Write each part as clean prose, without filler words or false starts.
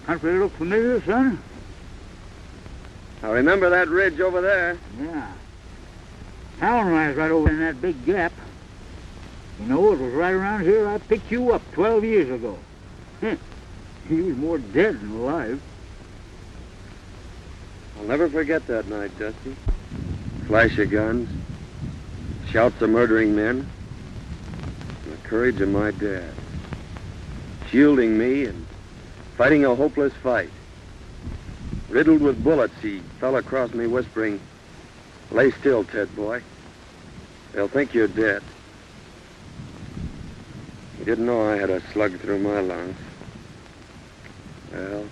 Country look familiar, son? I remember that ridge over there. Yeah. Town lies right over in that big gap. You know, it was right around here I picked you up 12 years ago. He was more dead than alive. I'll never forget that night, Dusty. Flash of guns, shouts of murdering men, and the courage of my dad. Shielding me and fighting a hopeless fight. Riddled with bullets, he fell across me whispering, "Lay still, Ted boy. They'll think you're dead." He didn't know I had a slug through my lungs. Well,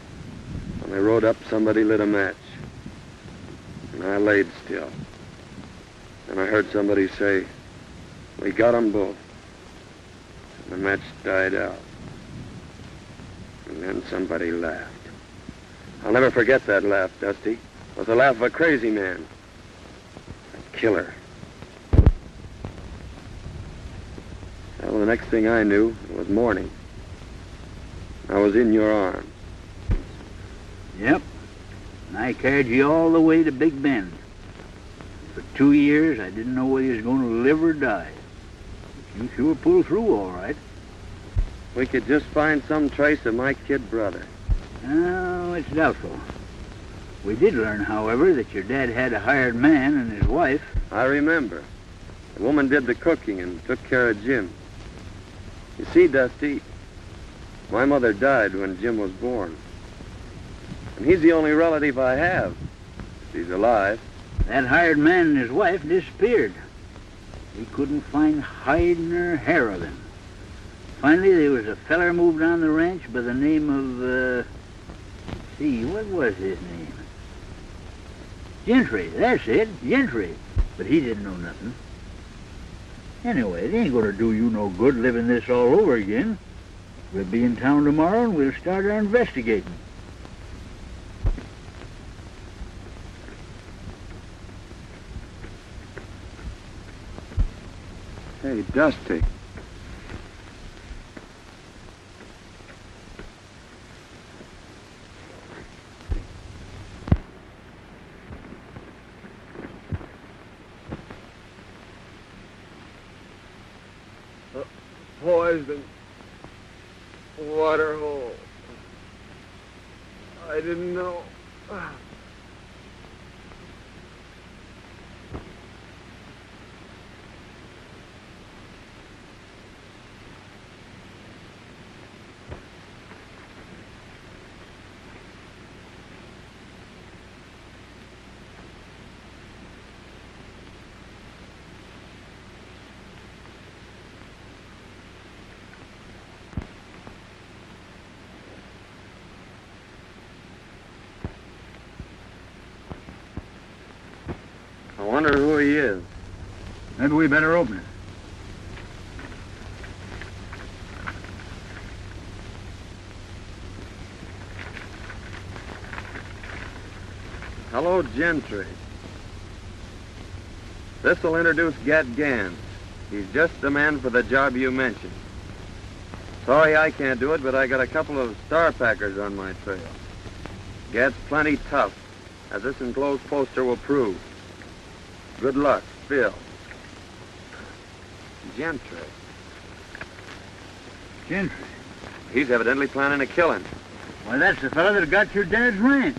when I rode up, somebody lit a match. And I laid still. And I heard somebody say, "We got 'em both." And the match died out. And then somebody laughed. I'll never forget that laugh, Dusty. It was the laugh of a crazy man. A killer. Well, the next thing I knew, it was morning. I was in your arms. Yep. And I carried you all the way to Big Bend. For 2 years, I didn't know whether you was going to live or die. But you sure pulled through all right. We could just find some trace of my kid brother. Oh, it's doubtful. We did learn, however, that your dad had a hired man and his wife. I remember. The woman did the cooking and took care of Jim. You see, Dusty, my mother died when Jim was born. And he's the only relative I have. He's alive. That hired man and his wife disappeared. We couldn't find hide nor hair of him. Finally, there was a feller moved on the ranch by the name of, what was his name? Gentry, that's it, Gentry. But he didn't know nothing. Anyway, it ain't gonna do you no good living this all over again. We'll be in town tomorrow and we'll start our investigating. Hey, Dusty. Poison. Water hole. I didn't know. I wonder who he is. Maybe we better open it. Hello, Gentry. This'll introduce Gat Gans. He's just the man for the job you mentioned. Sorry I can't do it, but I got a couple of star packers on my trail. Gets plenty tough, as this enclosed poster will prove. Good luck, Bill. Gentry. Gentry. He's evidently planning a killing. Why, that's the fellow that got your dad's ranch.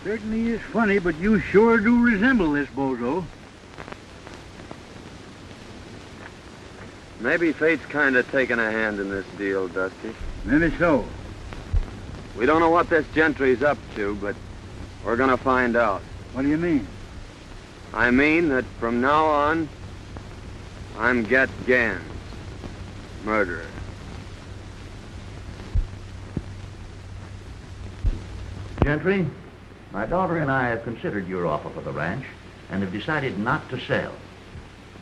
Certainly is funny, but you sure do resemble this bozo. Maybe fate's kind of taking a hand in this deal, Dusty. Maybe so. We don't know what this Gentry's up to, but we're gonna find out. What do you mean? I mean that from now on, I'm Get Gans, murderer. Gentry, my daughter and I have considered your offer for the ranch and have decided not to sell.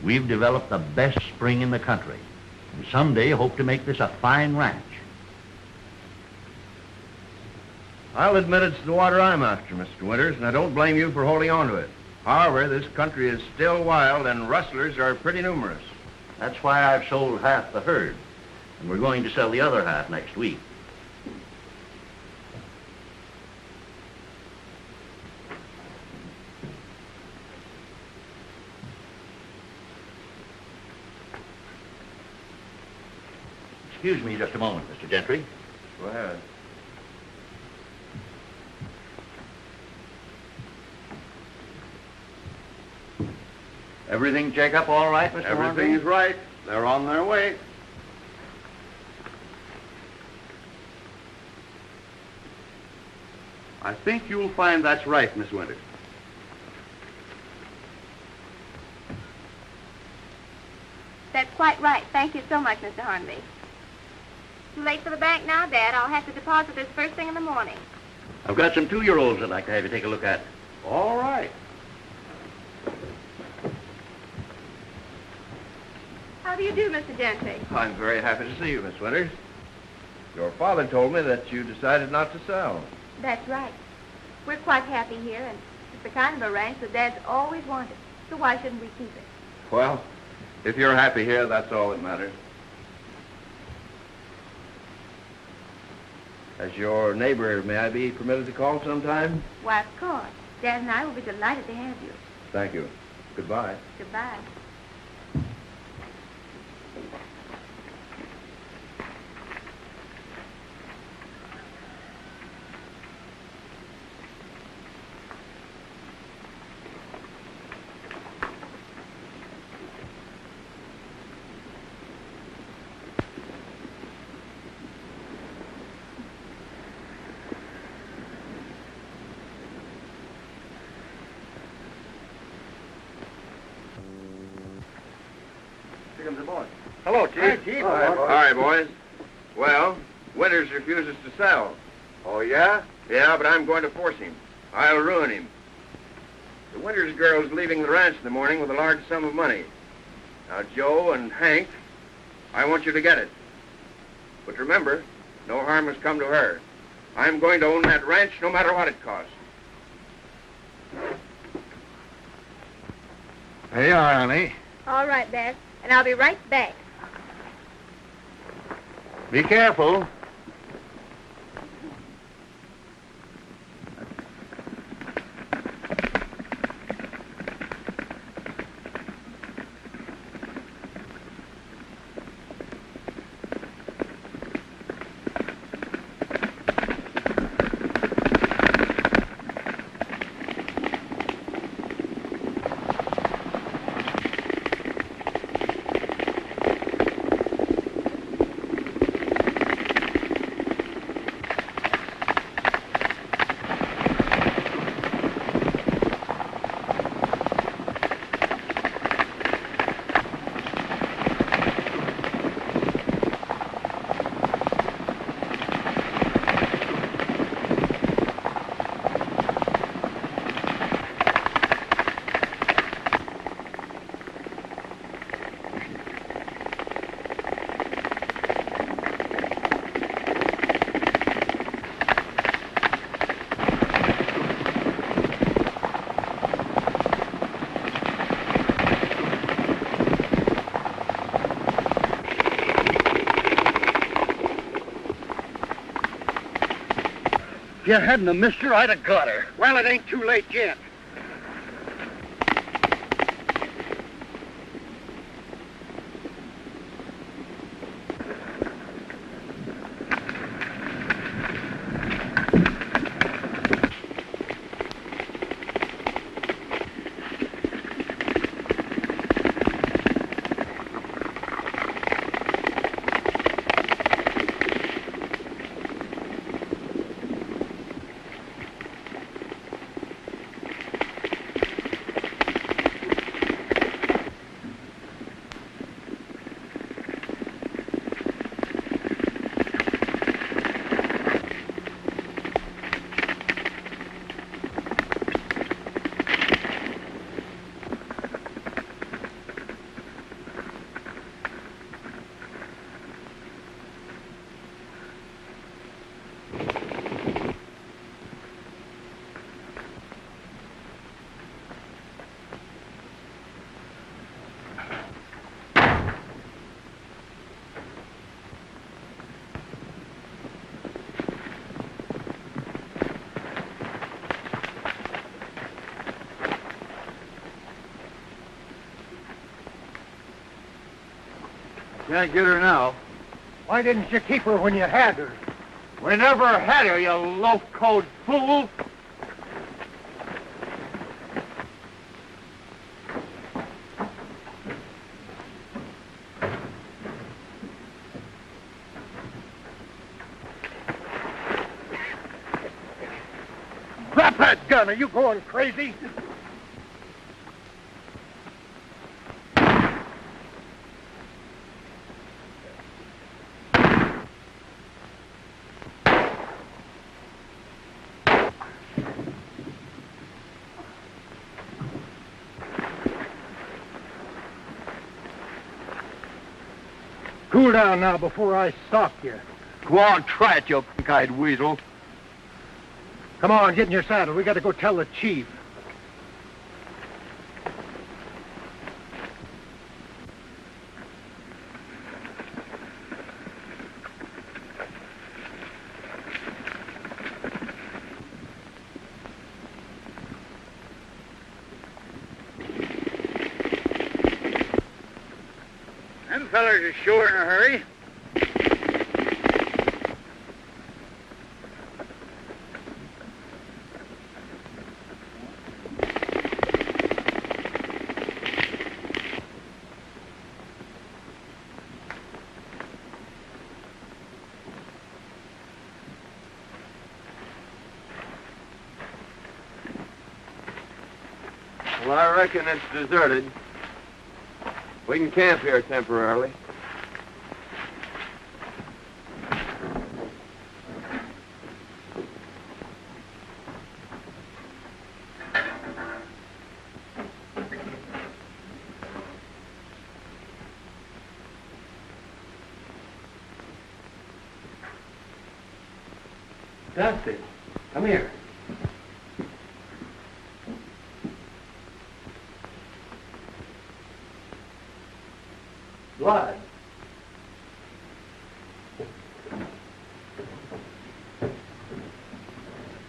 We've developed the best spring in the country and someday hope to make this a fine ranch. I'll admit it's the water I'm after, Mr. Winters, and I don't blame you for holding on to it. However, this country is still wild and rustlers are pretty numerous. That's why I've sold half the herd, and we're going to sell the other half next week. Excuse me just a moment, Mr. Gentry. Go ahead. Everything check up all right, Mr. Everything's right. They're on their way. I think you'll find that's right, Miss Winters. That's quite right. Thank you so much, Mr. Hornby. Too late for the bank now, Dad. I'll have to deposit this first thing in the morning. I've got some 2-year-olds I'd like to have you take a look at. All right. How do you do, Mr. Gentry? I'm very happy to see you, Miss Winters. Your father told me that you decided not to sell. That's right. We're quite happy here, and it's the kind of a ranch that Dad's always wanted. So why shouldn't we keep it? Well, if you're happy here, that's all that matters. As your neighbor, may I be permitted to call sometime? Why, of course. Dad and I will be delighted to have you. Thank you. Goodbye. Goodbye. Here comes the boy. Hello, Chief. Hi, Chief. All right, boys. Well, Winters refuses to sell. Oh, yeah? Yeah, but I'm going to force him. I'll ruin him. The Winters girl's leaving the ranch in the morning with a large sum of money. Now, Joe and Hank, I want you to get it. But remember, no harm has come to her. I'm going to own that ranch no matter what it costs. There you are, Annie. All right, Dad. And I'll be right back. Be careful. you hadn't have missed her, I'd have got her. Well, it ain't too late yet. Can't get her now. Why didn't you keep her when you had her? We never had her, you low-code fool. Drop that gun. Are you going crazy? Cool down now before I sock you. Go on, try it, you pink-eyed weasel. Come on, get in your saddle. We got to go tell the chief. Them fellers are sure in a hurry. Well, I reckon it's deserted. We can camp here temporarily. Dusty, come here. Blood.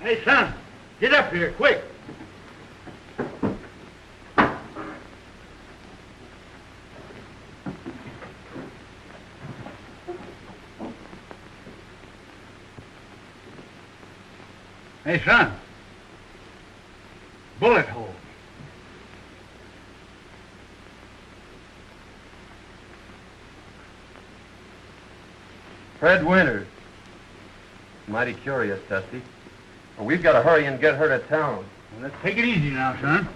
Hey, son, get up here, quick. Hey, son. Bullet hole. Fred Winters. Mighty curious, Dusty. Well, we've got to hurry and get her to town. Well, let's take it easy now, son.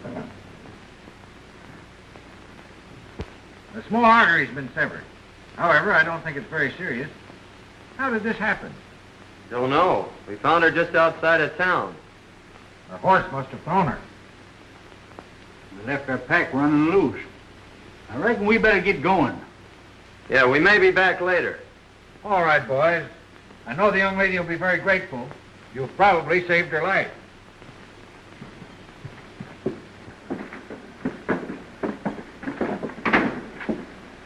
The small artery's been severed. However, I don't think it's very serious. How did this happen? Don't know. We found her just outside of town. The horse must have thrown her. We left our pack running loose. I reckon we better get going. Yeah, we may be back later. All right, boys. I know the young lady will be very grateful. You've probably saved her life.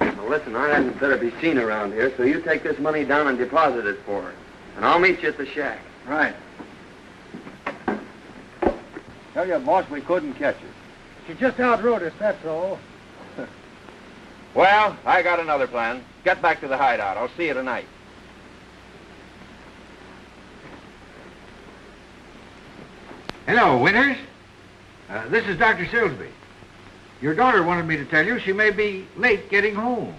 Well, listen, I hadn't better be seen around here, so you take this money down and deposit it for her. And I'll meet you at the shack. Right. Tell you, boss, we couldn't catch her. She just outrode us, that's all. Well, I got another plan. Get back to the hideout. I'll see you tonight. Hello, Winters. This is Dr. Silsby. Your daughter wanted me to tell you she may be late getting home.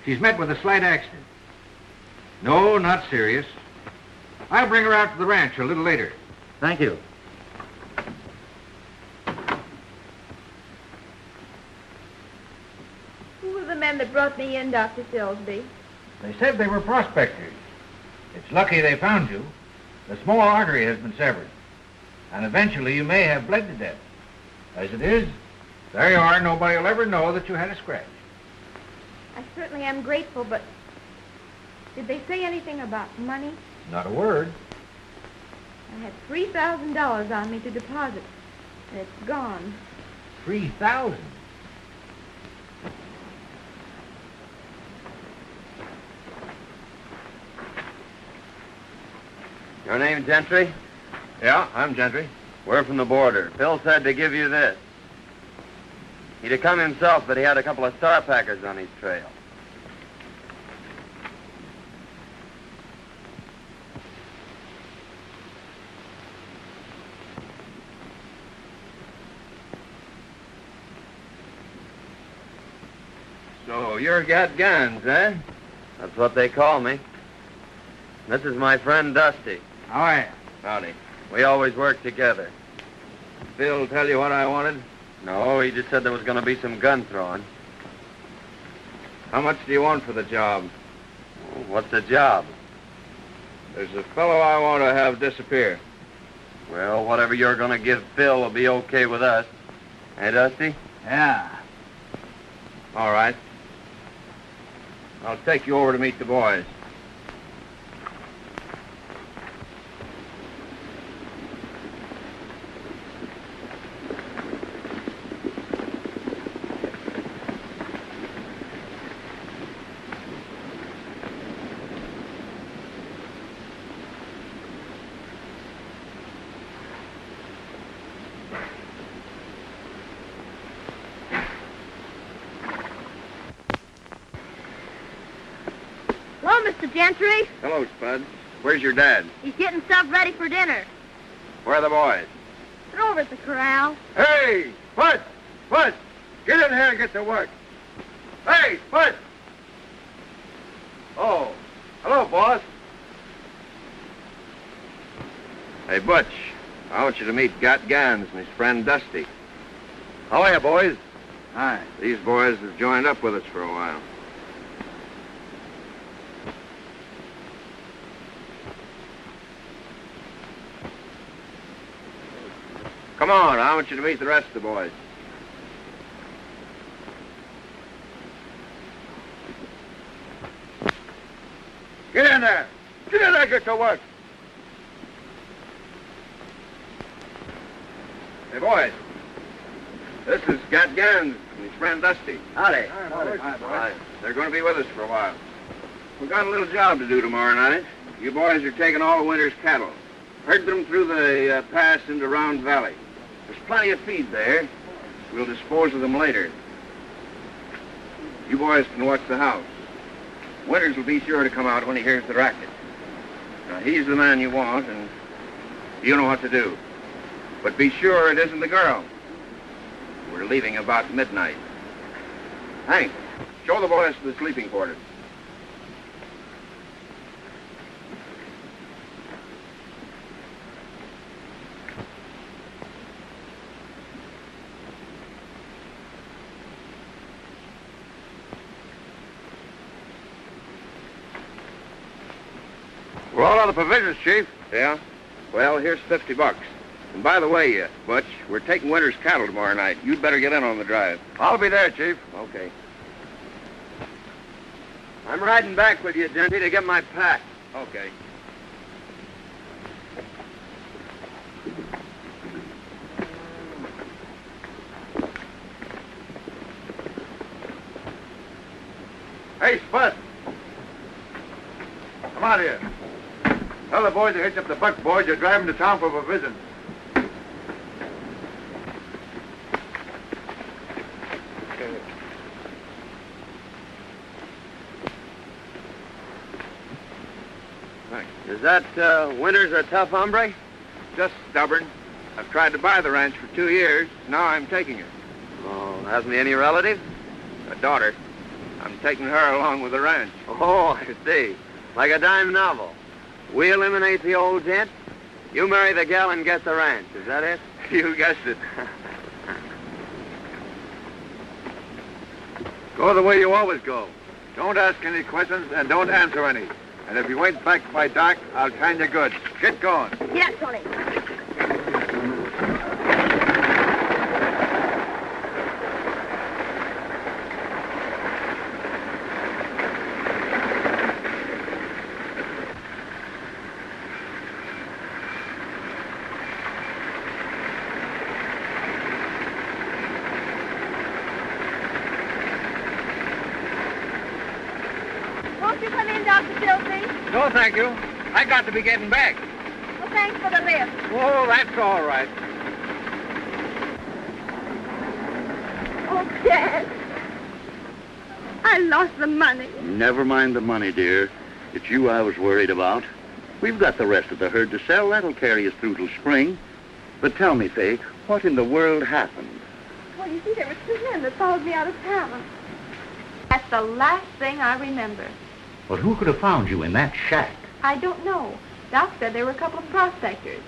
She's met with a slight accident. No, not serious. I'll bring her out to the ranch a little later. Thank you. Who were the men that brought me in, Dr. Silsby? They said they were prospectors. It's lucky they found you. The small artery has been severed, and eventually you may have bled to death. As it is, there you are. Nobody will ever know that you had a scratch. I certainly am grateful, but did they say anything about money? Not a word. I had $3,000 on me to deposit, and it's gone. 3,000. Your name, Gentry? Yeah, I'm Gentry. We're from the border. Phil said to give you this. He'd have come himself, but he had a couple of star packers on his trail. So you're got guns, eh? That's what they call me. This is my friend Dusty. How are you? Howdy. We always work together. Phil tell you what I wanted? No, he just said there was going to be some gun throwing. How much do you want for the job? What's the job? There's a fellow I want to have disappear. Well, whatever you're going to give Phil will be okay with us. Hey, Dusty? Yeah. All right. I'll take you over to meet the boys. Hello, Mr. Gentry. Hello, Spud. Where's your dad? He's getting stuff ready for dinner. Where are the boys? They're over at the corral. Hey, Spud! Spud! Get in here and get to work. Hey, Spud! Oh, hello, boss. Hey, Butch, I want you to meet Got Gans and his friend Dusty. How are you, boys? Hi. These boys have joined up with us for a while. Come on, I want you to meet the rest of the boys. Get in there! Get in there, get to work! Hey, boys. This is Gat Gans and his friend Dusty. Howdy. Hi. They're going to be with us for a while. We've got a little job to do tomorrow night. You boys are taking all the winter's cattle. Herd them through the pass into Round Valley. There's plenty of feed there. We'll dispose of them later. You boys can watch the house. Winters will be sure to come out when he hears the racket. Now, he's the man you want, and you know what to do. But be sure it isn't the girl. We're leaving about midnight. Hank, show the boys to the sleeping quarters. We're all out of provisions, Chief. Yeah? Well, here's $50. And by the way, Butch, we're taking Winter's cattle tomorrow night. You'd better get in on the drive. I'll be there, Chief. Okay. I'm riding back with you, Gentry, to get my pack. Okay. Hey, Spud. Come out here. Tell the boys to hitch up the buck boys. You're driving to town for provisions. that Winters a tough hombre? Just stubborn. I've tried to buy the ranch for 2 years. Now I'm taking it. Oh, hasn't he any relatives? A daughter. I'm taking her along with the ranch. Oh, I see. Like a dime novel. We eliminate the old gent. You marry the gal and get the ranch. Is that it? You guessed it. Go the way you always go. Don't ask any questions and don't answer any. And if you ain't back by dark, I'll can you good. Get going. Yeah, Tony. Won't you come in, Dr. Silsby? No, thank you. I got to be getting back. Well, thanks for the lift. Oh, that's all right. Oh, Dad. I lost the money. Never mind the money, dear. It's you I was worried about. We've got the rest of the herd to sell. That'll carry us through till spring. But tell me, Faye, what in the world happened? Well, you see, there were 2 men that followed me out of town. That's the last thing I remember. But who could have found you in that shack? I don't know. Doc said there were a couple of prospectors.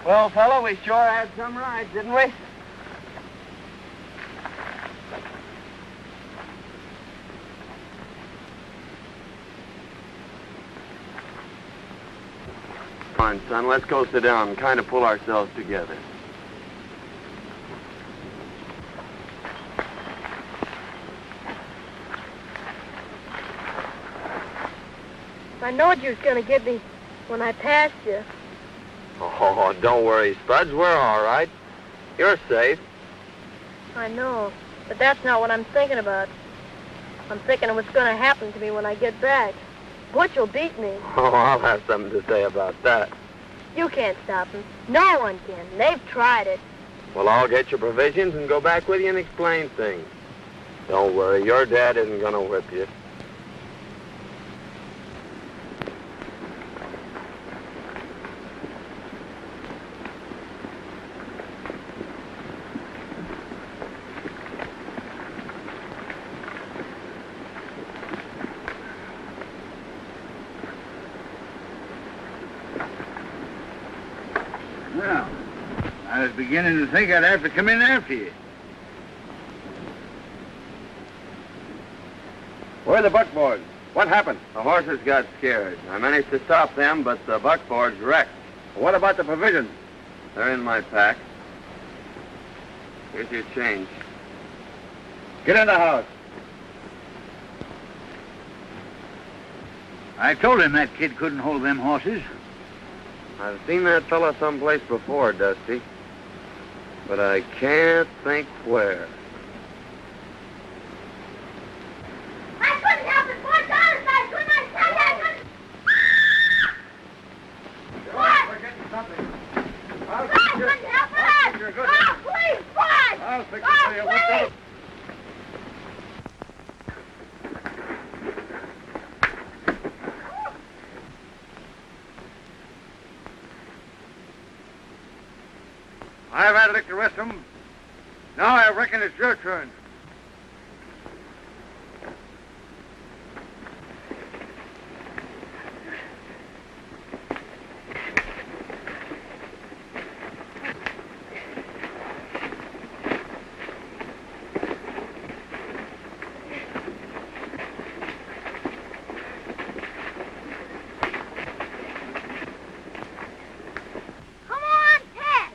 Well, fella, we sure had some rides, didn't we? Come on, son, let's go sit down and kind of pull ourselves together. I knowed you was going to get me when I passed you. Oh, don't worry, Spuds. We're all right. You're safe. I know, but that's not what I'm thinking about. I'm thinking of what's going to happen to me when I get back. Butch will beat me. Oh, I'll have something to say about that. You can't stop him. No one can. They've tried it. Well, I'll get your provisions and go back with you and explain things. Don't worry, your dad isn't going to whip you. Well, I was beginning to think I'd have to come in after you. Where are the buckboards? What happened? The horses got scared. I managed to stop them, but the buckboard's wrecked. What about the provisions? They're in my pack. Here's your change. Get in the house. I told him that kid couldn't hold them horses. I've seen that fella someplace before, Dusty. But I can't think where. I couldn't help it, boy. Dollars, I couldn't. I tell you, I couldn't. What? We're getting something. I couldn't help it. You're good. Oh, please, boy. I'll fix it Oh, for you. please. I've had a lick to rest them. Now I reckon it's your turn. Come on, Ted.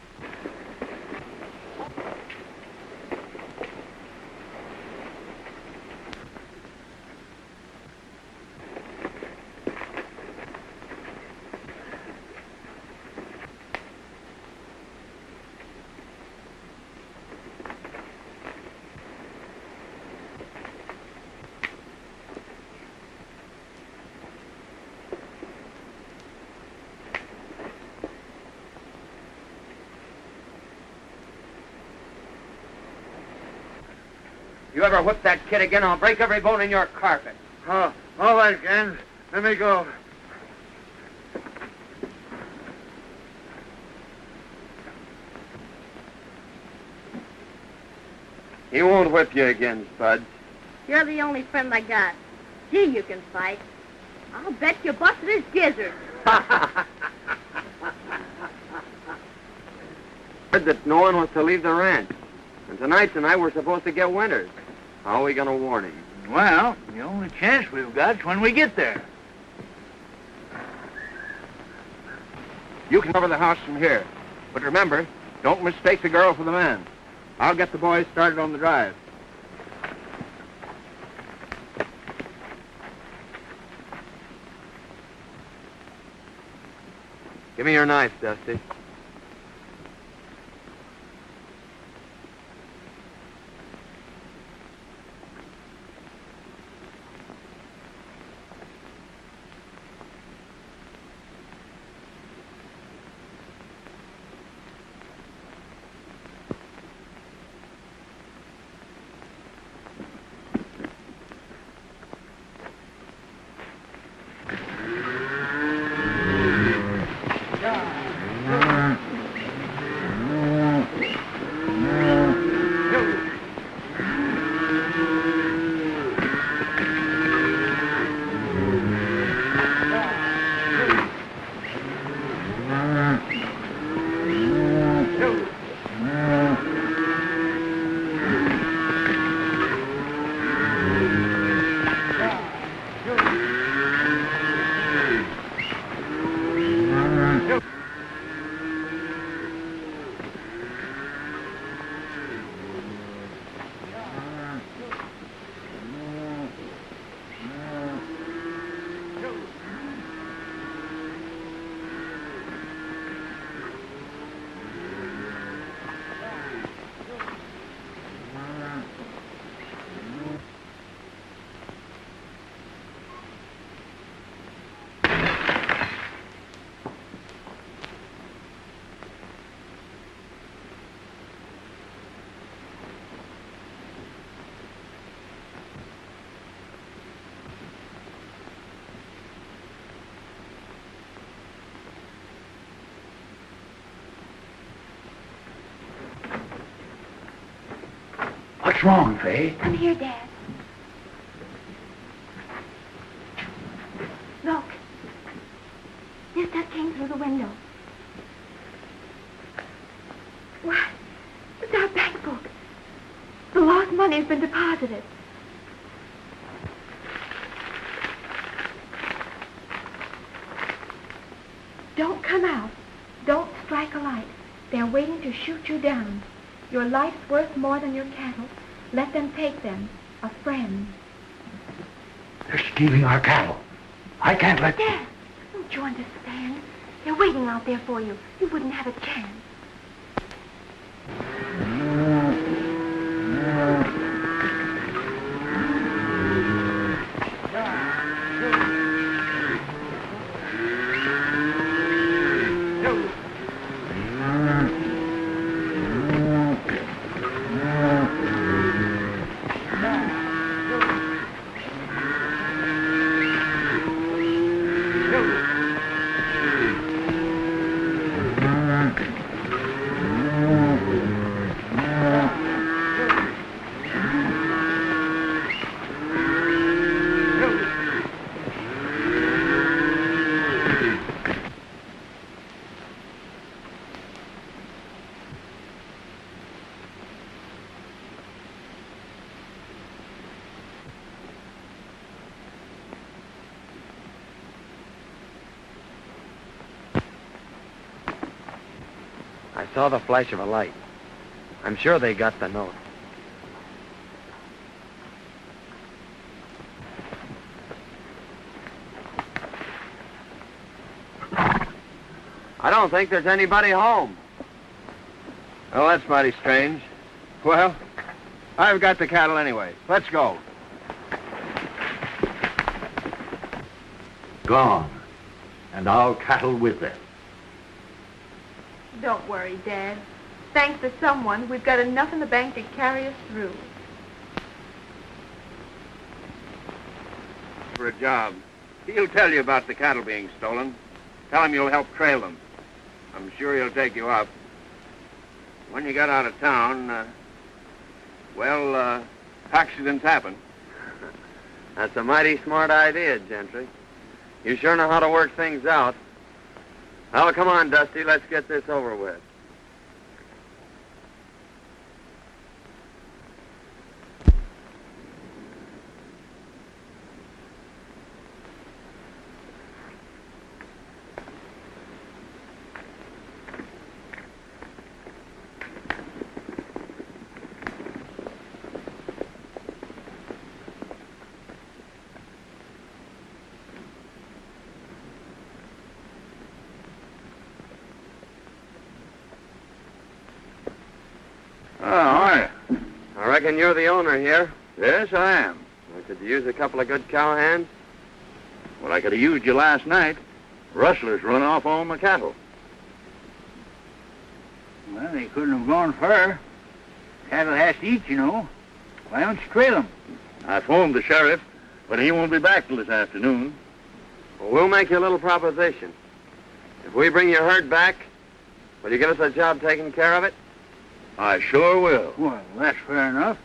You ever whip that kid again, I'll break every bone in your carpet. Oh, all right, Gans. Let me go. He won't whip you again, Spud. You're the only friend I got. Gee, you can fight. I'll bet you busted his gizzard. Heard that no one was to leave the ranch. And tonight we're supposed to get Winters. How are we going to warn him? Well, the only chance we've got is when we get there. You can cover the house from here. But remember, don't mistake the girl for the man. I'll get the boys started on the drive. Give me your knife, Dusty. What's wrong, Fay? Come here, Dad. Look. This stuff came through the window. What? It's our bank book. The lost money has been deposited. Don't come out. Don't strike a light. They're waiting to shoot you down. Your life's worth more than your cattle. Let them take them. A friend. They're stealing our cattle. I can't let them. Dad, don't you understand? They're waiting out there for you. You wouldn't have a chance. I saw the flash of a light. I'm sure they got the note. I don't think there's anybody home. Oh, that's mighty strange. Well, I've got the cattle anyway. Let's go. Gone. And our cattle with them. Don't worry, Dad. Thanks to someone, we've got enough in the bank to carry us through. For a job. He'll tell you about the cattle being stolen. Tell him you'll help trail them. I'm sure he'll take you up. When you got out of town, accidents happen. That's a mighty smart idea, Gentry. You sure know how to work things out. Well, come on, Dusty. Let's get this over with. I reckon you're the owner here. Yes, I am. Well, could you use a couple of good cowhands? Well, I could have used you last night. Rustlers run off all my cattle. Well, they couldn't have gone far. Cattle has to eat, you know. Why don't you trail them? I phoned the sheriff, but he won't be back till this afternoon. Well, we'll make you a little proposition. If we bring your herd back, will you give us a job taking care of it? I sure will. Well, that's fair enough.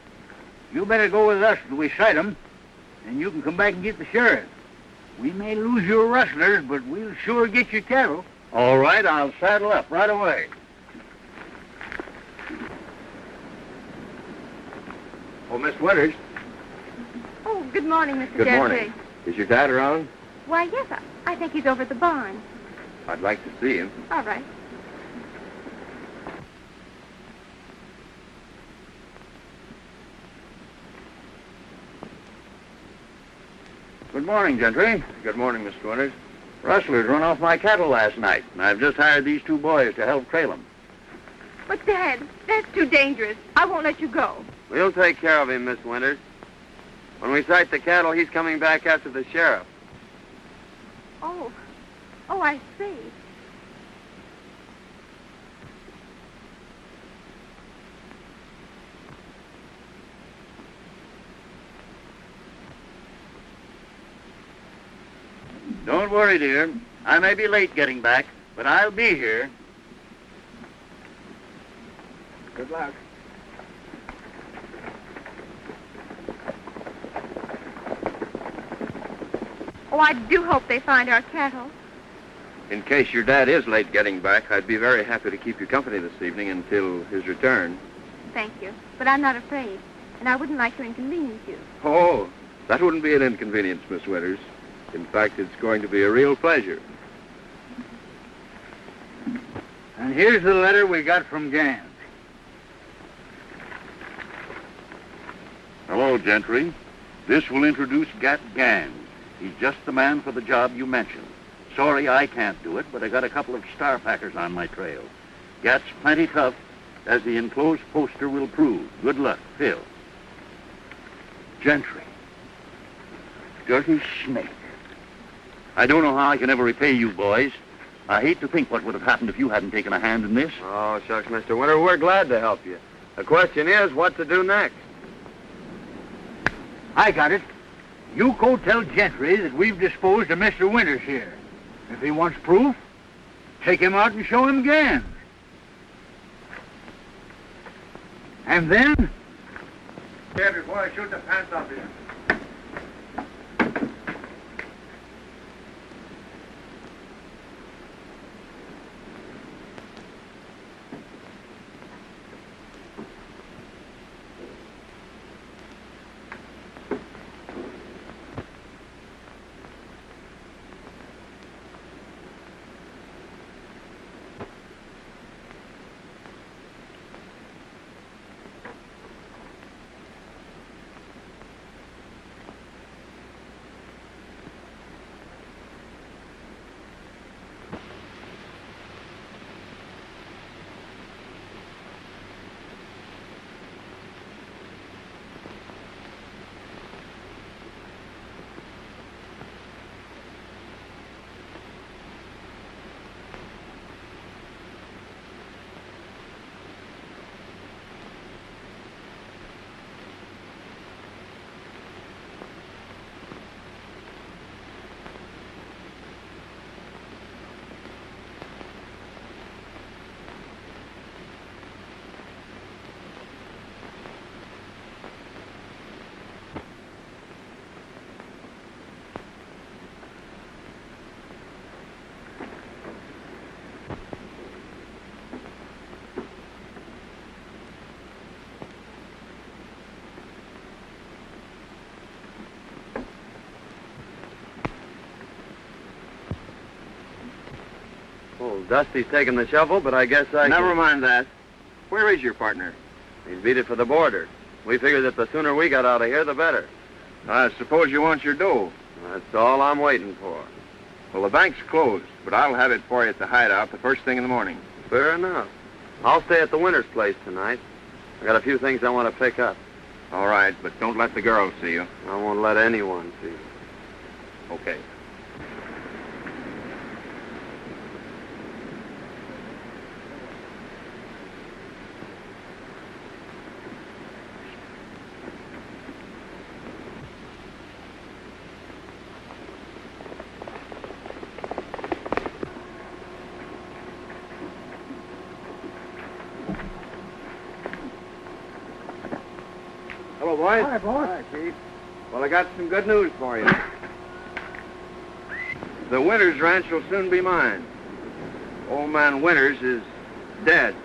You better go with us till we sight 'em, and you can come back and get the sheriff. We may lose your rustlers, but we'll sure get your cattle. All right, I'll saddle up right away. Oh, Miss Winters. Oh, good morning, Mr. Good Gentry. morning. Is your dad around? Why, yes, I think he's over at the barn. I'd like to see him. All right. Good morning, Gentry. Good morning, Mr. Winters. Rustlers run off my cattle last night, and I've just hired these two boys to help trail them. But, Dad, that's too dangerous. I won't let you go. We'll take care of him, Miss Winters. When we sight the cattle, he's coming back after the sheriff. Oh, I see. Don't worry, dear. I may be late getting back, but I'll be here. Good luck. Oh, I do hope they find our cattle. In case your dad is late getting back, I'd be very happy to keep you company this evening until his return. Thank you. But I'm not afraid, and I wouldn't like to inconvenience you. Oh, that wouldn't be an inconvenience, Miss Winters. In fact, it's going to be a real pleasure. And here's the letter we got from Gans. Hello, Gentry. This will introduce Gat Gans. He's just the man for the job you mentioned. Sorry I can't do it, but I got a couple of star packers on my trail. Gat's plenty tough, as the enclosed poster will prove. Good luck, Phil. Gentry. Dirty snake. I don't know how I can ever repay you boys. I hate to think what would have happened if you hadn't taken a hand in this. Oh, shucks, Mr. Winter, we're glad to help you. The question is, what to do next? I got it. You go tell Gentry that we've disposed of Mr. Winters here. If he wants proof, take him out and show him Gans. And then... Here, before I shoot the pants off you. Oh, Dusty's taking the shovel, but I guess Never mind that. Where is your partner? He's beat it for the border. We figured that the sooner we got out of here, the better. I suppose you want your dough. That's all I'm waiting for. Well, the bank's closed, but I'll have it for you at the hideout the first thing in the morning. Fair enough. I'll stay at the Winters place tonight. I got a few things I want to pick up. All right, but don't let the girls see you. I won't let anyone see. Okay. Hello, boys. Hi, boss. Hi, Chief. Well, I got some good news for you. The Winters ranch will soon be mine. Old man Winters is dead.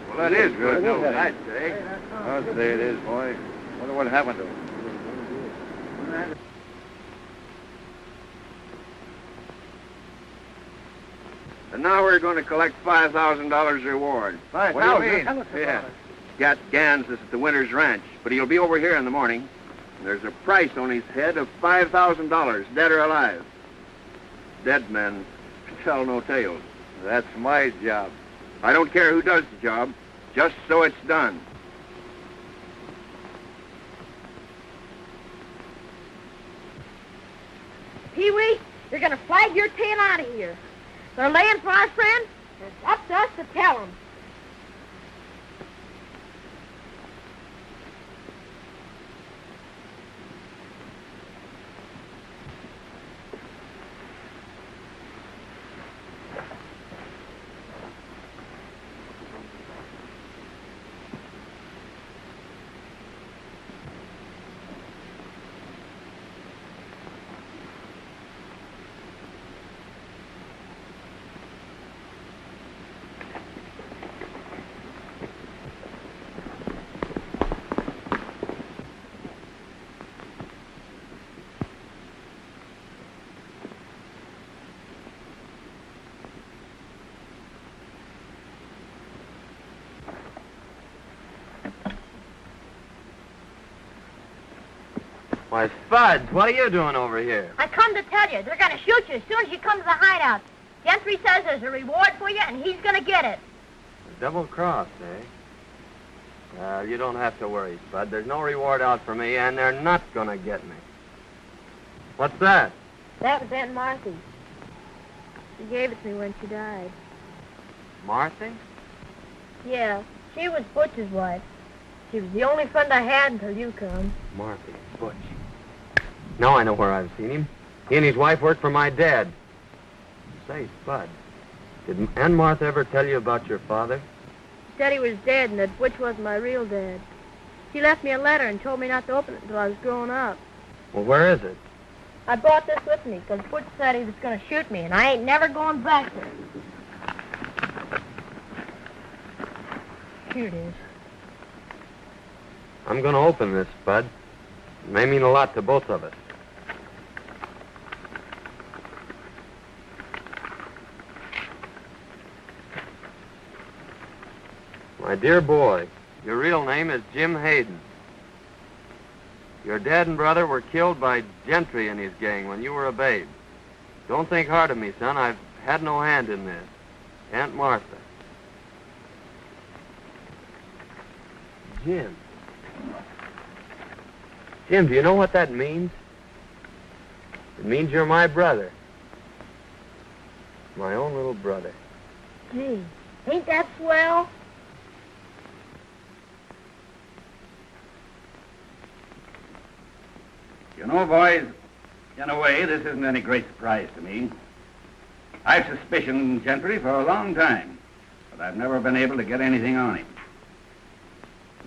Well, that is good news, I'd say. I'll say it is, boy. Wonder what happened to him. And now we're going to collect $5,000 reward. What do you mean? Tell us about Yeah. it. Gat Gans is at the Winters Ranch, but he'll be over here in the morning. There's a price on his head of $5,000, dead or alive. Dead men tell no tales. That's my job. I don't care who does the job, just so it's done. Pee-wee, you're going to flag your tail out of here. They're laying for our friend. It's up to us to tell them. Why, Spuds, what are you doing over here? I come to tell you, they're going to shoot you as soon as you come to the hideout. Gentry says there's a reward for you, and he's going to get it. Double cross, eh? Well, you don't have to worry, Spud. There's no reward out for me, and they're not going to get me. What's that? That was Aunt Marthy. She gave it to me when she died. Marthy? Yeah, she was Butch's wife. She was the only friend I had until you come. Marthy, Butch. Now I know where I've seen him. He and his wife worked for my dad. Say, Spud, did Aunt Martha ever tell you about your father? She said he was dead and that Butch wasn't my real dad. She left me a letter and told me not to open it until I was grown up. Well, where is it? I brought this with me because Butch said he was going to shoot me, and I ain't never going back there. Here it is. I'm going to open this, Spud. It may mean a lot to both of us. My dear boy, your real name is Jim Hayden. Your dad and brother were killed by Gentry and his gang when you were a babe. Don't think hard of me, son. I've had no hand in this. Aunt Martha. Jim. Jim, do you know what that means? It means you're my brother. My own little brother. Gee, ain't that swell? You know, boys, in a way, this isn't any great surprise to me. I've suspicioned Gentry for a long time, but I've never been able to get anything on him.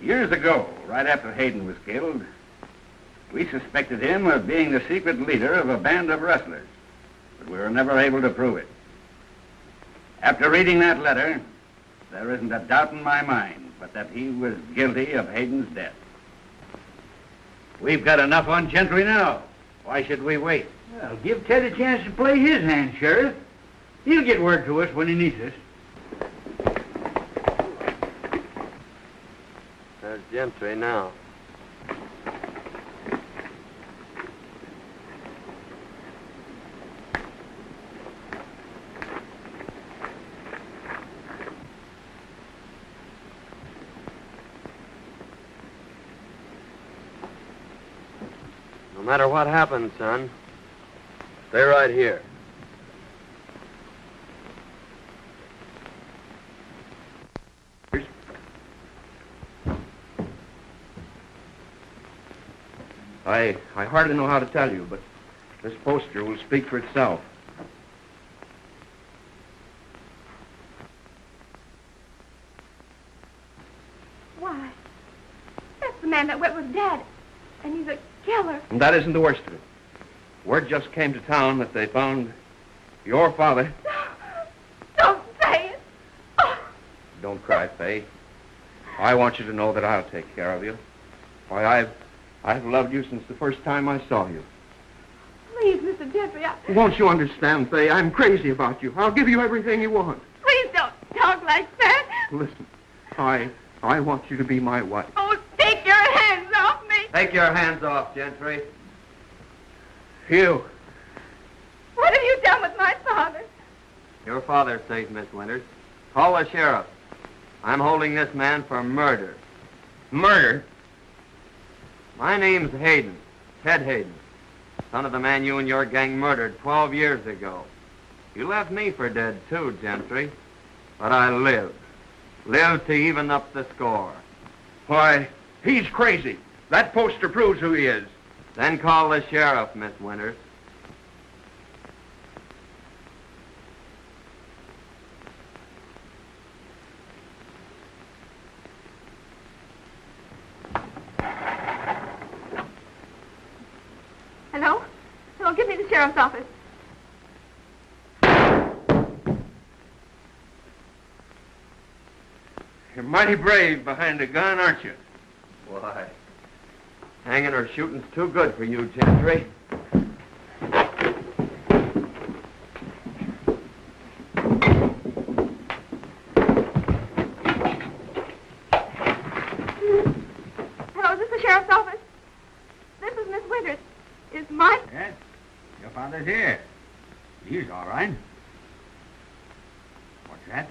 Years ago, right after Hayden was killed, we suspected him of being the secret leader of a band of rustlers, but we were never able to prove it. After reading that letter, there isn't a doubt in my mind but that he was guilty of Hayden's death. We've got enough on Gentry now. Why should we wait? Well, give Ted a chance to play his hand, Sheriff. He'll get word to us when he needs us. There's Gentry now. No matter what happens, son, stay right here. I hardly know how to tell you, but this poster will speak for itself. Why? That's the man that went with Dad. And he's a killer. And that isn't the worst of it. Word just came to town that they found your father. Don't say it. Oh. Don't cry, Faye. I want you to know that I'll take care of you. Why, I've loved you since the first time I saw you. Please, Mr. Gentry, Won't you understand, Faye? I'm crazy about you. I'll give you everything you want. please don't talk like that. Listen, I want you to be my wife. Oh, take your hands off me. Take your hands off, Gentry. You. What have you done with my father? Your father's safe, Miss Winters. Call the sheriff. I'm holding this man for murder. Murder? My name's Hayden, Ted Hayden, son of the man you and your gang murdered 12 years ago. You left me for dead, too, Gentry. But I lived. Lived to even up the score. Why, he's crazy. That poster proves who he is. Then call the sheriff, Miss Winters. Hello? Hello, give me the sheriff's office. You're mighty brave behind a gun, aren't you? Why, hanging or shooting's too good for you, Gentry. Hello, is this the sheriff's office? This is Miss Winters. Father's here. He's all right. What's that?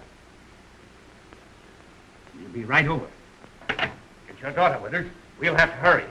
You'll be right over. Get your daughter, Withers. We'll have to hurry.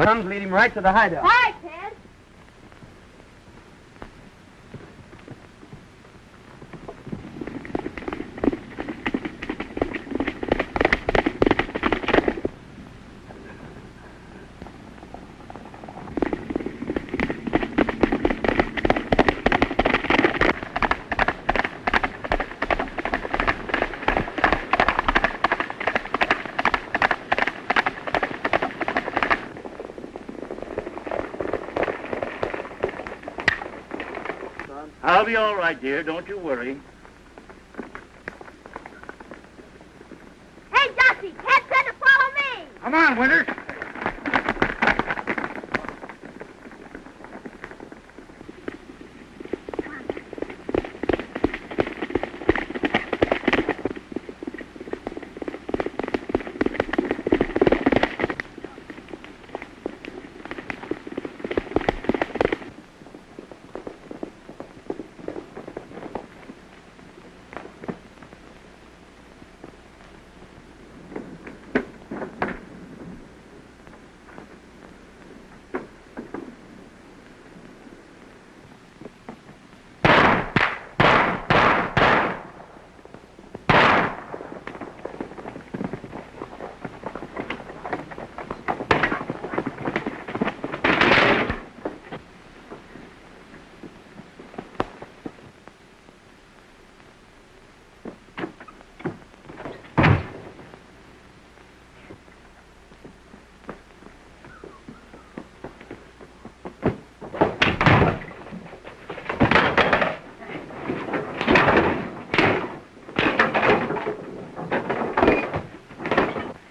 Comes, lead him right to the hideout. All right, Ted. I'll be all right, dear. Don't you worry. Hey, Dusty, Ted said to follow me. Come on, Winters.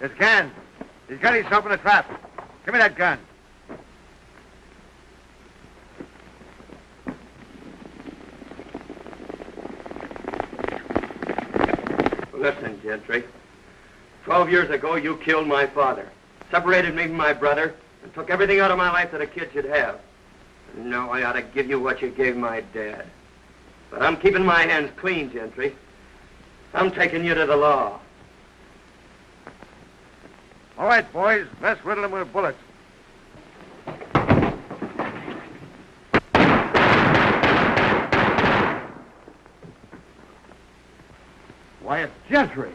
It's Ken. He's got himself in a trap. Give me that gun. Listen, Gentry. 12 years ago, you killed my father, separated me from my brother, and took everything out of my life that a kid should have. And now I ought to give you what you gave my dad. But I'm keeping my hands clean, Gentry. I'm taking you to the law. All right, boys, let's riddle them with bullets. Why, it's Gentry.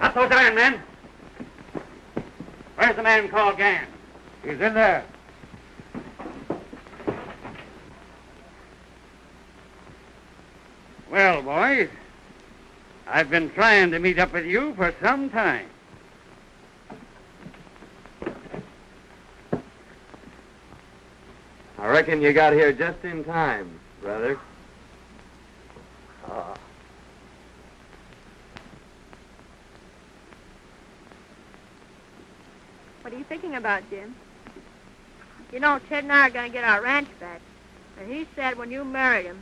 Up those iron men. Where's the man called Gann? He's in there. Well, boys, I've been trying to meet up with you for some time. I reckon you got here just in time, brother. What are you thinking about, Jim? You know, Ted and I are going to get our ranch back. And he said when you married him,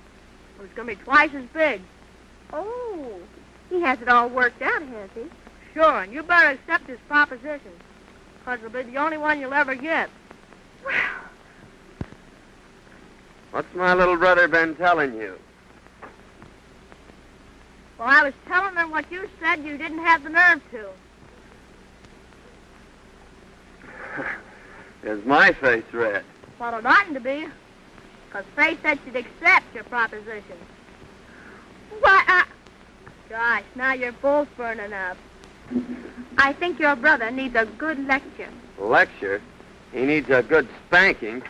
it was going to be twice as big. Oh, he has it all worked out, has he? Sure, and you better accept his proposition. Because it'll be the only one you'll ever get. What's my little brother been telling you? Well, I was telling him what you said you didn't have the nerve to. Is my face red? Well, it oughtn't to be. Because Faye said she'd accept your proposition. Why, Gosh, now you're both burning up. I think your brother needs a good lecture. Lecture? He needs a good spanking.